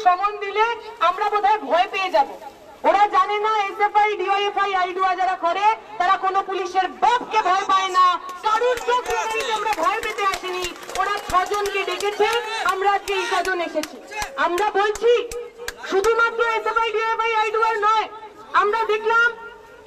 সমন দিলে আমরা বোধহয় ভয় পেয়ে যাব। ওরা জানে না এসএফআই ডিওএফআই আইডুয়া যারা করে তারা কোনো পুলিশের বাপকে ভয় পায় না, কারুর চোখ লাগাইতে আমরা ভয় পেতে আসিনি। ওরা 6 জনকে ডেকেছে, আমরা আজকে এই 6 জন এসেছি। আমরা বলছি শুধুমাত্র এসএফআই ডিওএফআই আইডুয়ার নয়, আমরা দেখলাম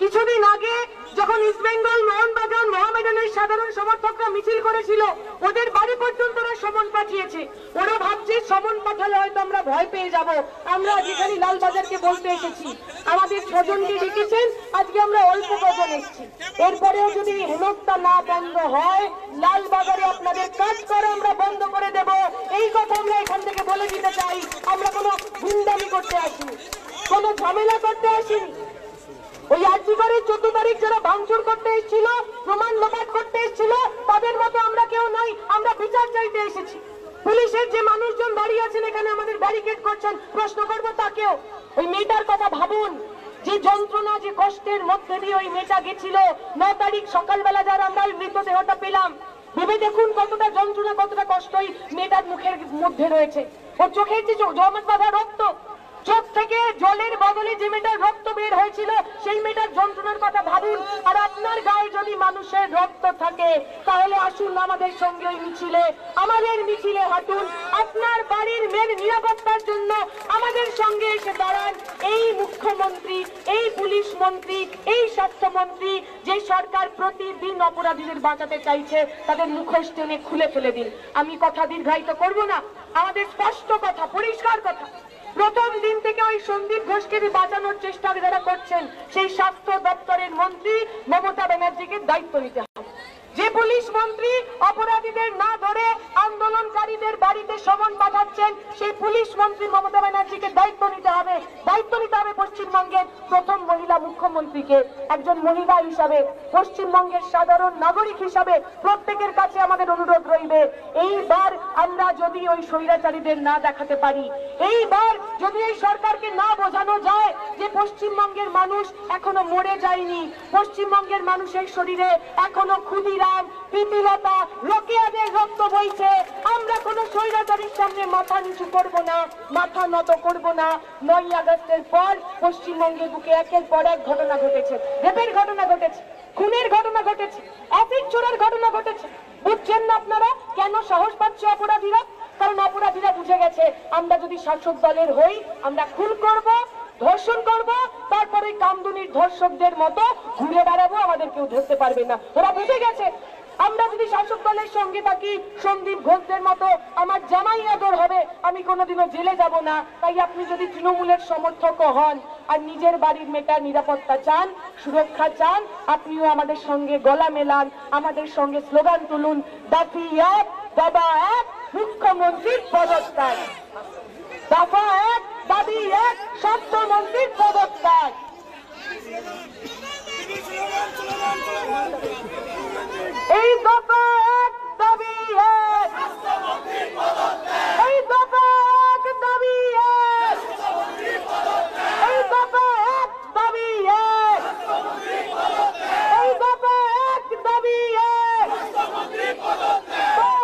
কিছুদিন আগে যখন ইস্ট বেঙ্গল মোহনবাগান মহামেডানের সাধারণ সমর্থকরা মিছিল করেছিল, ওদের বাড়ি পর্যন্ত ওরা সমন পাঠিয়েছে। ওরা ভাবছে সমন পাঠালে হয়তো আমরা ভয় পেয়ে যাব। আমরা আজকে খালি লালবাজারকে বলতে এসেছি, আমাদের 6 জনকে ডেকেছেন, আজকে আমরা অল্প কজন এসেছি। এরপরেও যদি হেনস্থা না বন্ধ হয়, লালবাজারে আপনাদের কাজ করা আমরা বন্ধ করে দেব, এই কথা আমরা এখান থেকে বলে দিতে চাই। আমরা কোনো গুন্ডামি করতে আসিনি, কোনো ঝামেলা করতে আসিনি। ওই আর্জিকরের 14 তারিখ যারা ভাঙচুর করতে এসেছিল, প্রমাণ লোপাট করতে এসেছিল, তাদের মতো আমরা কেউ নই। আমরা বিচার চাইতে এসেছি। পুলিশের যে মানুষজন দাঁড়িয়ে আছেন এখানে আমাদের ব্যারিকেড করছেন, প্রশ্ন করবো তাকেও। ওই মেয়েটার কথা ভাবুন, যে যন্ত্রণা যে কষ্টের মধ্যে দিয়ে ওই মেয়েটা গেছিল। 9 তারিখ সকালবেলা যারা আমরা ওই মৃতদেহটা পেলাম, ভেবে দেখুন কতটা যন্ত্রণা কতটা কষ্ট ওই মেয়েটার মুখের মধ্যে রয়েছে। ওর চোখের যে জমাট বাঁধা রক্ত, চোখ থেকে জলের বদলে যে মেয়েটার রক্ত বের হয়েছিল, সেই মেয়েটার যন্ত্রণার কথা ভাবুন। আর আপনার গায়ে যদি মানুষের রক্ত থাকে তাহলে আসুন আমাদের সঙ্গে ওই মিছিলে, আমাদের মিছিলে হাঁটুন। আপনার বাড়ির মেয়ের নিরাপত্তার জন্য আমাদের সঙ্গে এসে দাঁড়ান। এই মুখ্যমন্ত্রী, এই পুলিশ মন্ত্রী, এই স্বাস্থ্যমন্ত্রী, যে সরকার প্রতিদিন অপরাধীদের বাঁচাতে চাইছে, তাদের মুখোশ টেনে খুলে ফেলে দিন। আমি কথা দীর্ঘায়িত করব না, আমাদের স্পষ্ট কথা, পরিষ্কার কথা। প্রথম দিন থেকে ওই সন্দীপ ঘোষকে বাঁচানোর চেষ্টা যারা করছেন, সেই স্বাস্থ্য দপ্তরের মন্ত্রী মমতা ব্যানার্জিকে দায়িত্ব নিতে হবে। যে পুলিশ মন্ত্রী অপরাধীদের না ধরে আন্দোলনকারীদের বাড়িতে সমন পাঠাচ্ছেন, সেই পুলিশ মন্ত্রী মমতা ব্যানার্জিকে দায়িত্ব নিতে হবে। দায়িত্ব নিতে হবে পশ্চিমবঙ্গের প্রথম মহিলা মুখ্যমন্ত্রীকে। একজন মহিলা হিসাবে, পশ্চিমবঙ্গের সাধারণ নাগরিক হিসাবে প্রত্যেকের কাছে আমাদের অনুরোধ রইবে, এইবার আমরা যদি ওই স্বৈরাচারীদের না দেখাতে পারি, এইবার যদি এই সরকারকে না বোঝানো যায় যে পশ্চিমবঙ্গের মানুষ এখনো মরে যায়নি, পশ্চিমবঙ্গের মানুষের শরীরে এখনো ক্ষুদিরাম, প্রীতিলতা, রোকেয়াদের রক্ত বইছে, আমরা কোনো স্বৈরাচারীর সামনে মাথা নিচু করব না, মাথা নত করব না। 9 আগস্টের পর পশ্চিমবঙ্গের বুকে একের পর এক ঘটনা ঘটেছে, রেপের ঘটনা ঘটেছে, খুনের ঘটনা ঘটেছে, অ্যাসিড ছোড়ার ঘটনা ঘটেছে। বুঝছেন না আপনারা কেন সাহস পাচ্ছে অপরাধীরা? কারণ অপরাধীরা বুঝে গেছে আমরা যদি শাসক দলের হই, আমরা খুন করব, ধর্ষণ করব, তারপরে কামদুনির ধর্ষকদের মতো ঘুরে বেড়াবো, আমাদের কেউ ধরতে পারবে না। ওরা বুঝে গেছে আমরা যদি শাসক দলের সঙ্গে থাকি, সন্দীপ ঘোষদের মতো আমার জামাই আদর হবে, আমি কোনোদিনও জেলে যাব না। তাই আপনি যদি তৃণমূলের সমর্থক হন আর নিজের বাড়ির মেয়েটার নিরাপত্তা চান, সুরক্ষা চান, আপনিও আমাদের সঙ্গে গলা মেলান, আমাদের সঙ্গে স্লোগান তুলুন, দাবি এক, দাবা এক, মুখ্যমন্ত্রীর পদত্যাগ। দফা এক, দাবি এক, স্বাস্থ্যমন্ত্রীর পদত্যাগ। এই দফা এক, দাবি এক, এই দফা এক, দাবি এক, এই দফা এক, দাবি এক, এই দফা এক, দাবি এক।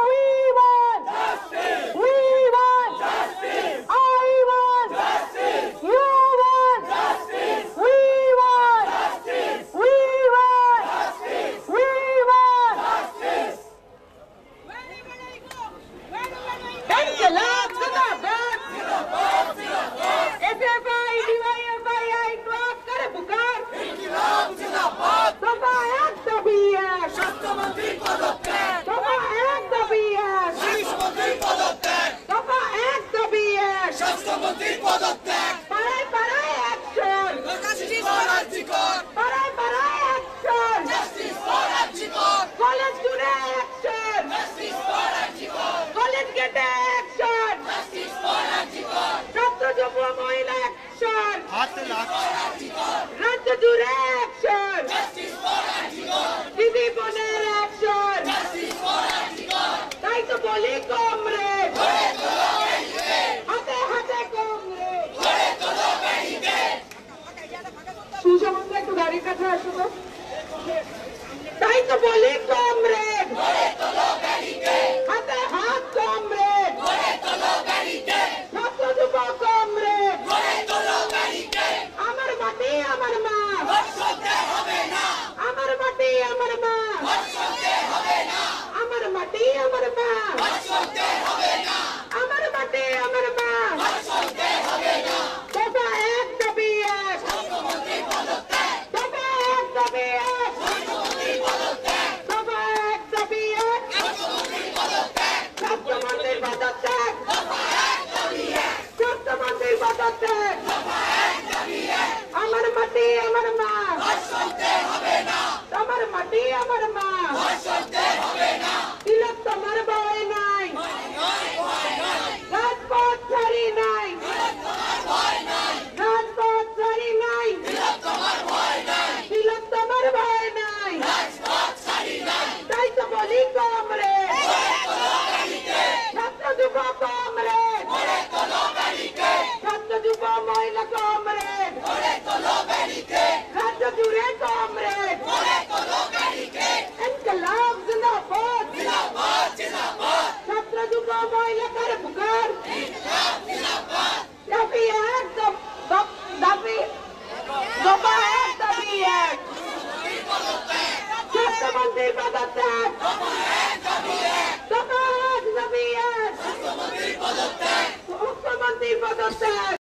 We want justice. We want justice. I want justice. You want justice. We want justice. We want justice. We want justice. Enqilab Zindabad. SFI, DYFI, ITWAC करे पुकार. Enqilab Zindabad. दफा एक दाबी है. স্বাস্থ্যমন্ত্রী পদত্যাগ. दफा एक दाबी है. পুলিশমন্ত্রী পদত্যাগ. दफा एक दाबी है. স্বাস্থ্যমন্ত্রী পদত্যাগ. পাড়ায় পাড়ায় অ্যাকশন. Justice for RG Kar. পাড়ায় পাড়ায় action. Justice for RG Kar. College জুড়ে action. Justice for RG Kar. College গেটে অ্যাকশন. Justice for RG Kar. ছাত্র যুব মহিলা অ্যাকশন. হাতে লাগছে আর্জিকর. রাজ্য জুড়ে অ্যাকশন. Justice for RG Kar. দিদি বোনের অ্যাকশন. Justice for RG Kar. তাই তো বলি কমরেড, গড়ে তোলো ব্যারিকেড। হাতে হাতে কমরেড, গড়ে তোলো ব্যারিকেড। সুশান্ত একটু গাড়ির কাছে আসো তো। তাই তো বলি কমরেড, গড়ে তোলো ব্যারিকেড। হাতে হাত কমরেড, গড়ে তোলো ব্যারিকেড। ছাত্র যুব কমরেড, মাটি আমার মা, তিলোত্তমার ভয় নাই, রাজপথ ছাড়ি নাই, রাজপথ ছাড়ি নাই, তিলোত্তমার ভয় নাই, তাই তো বলি কমরেড, ছাত্র যুব কমরেড, ছাত্র যুব মহিলা কমরেড, রাজ্য জুড়ে কমরেড, ইনকলাব জিন্দাবাদ, ছাত্র যুব মহিলা কার পুকার, দাবি এক দাবি দফা এক দাবি এক, স্বাস্থ্যমন্ত্রীর পদত্যাগ, দফা এক দাবি এক, মুখ্যমন্ত্রীর পদত্যাগ।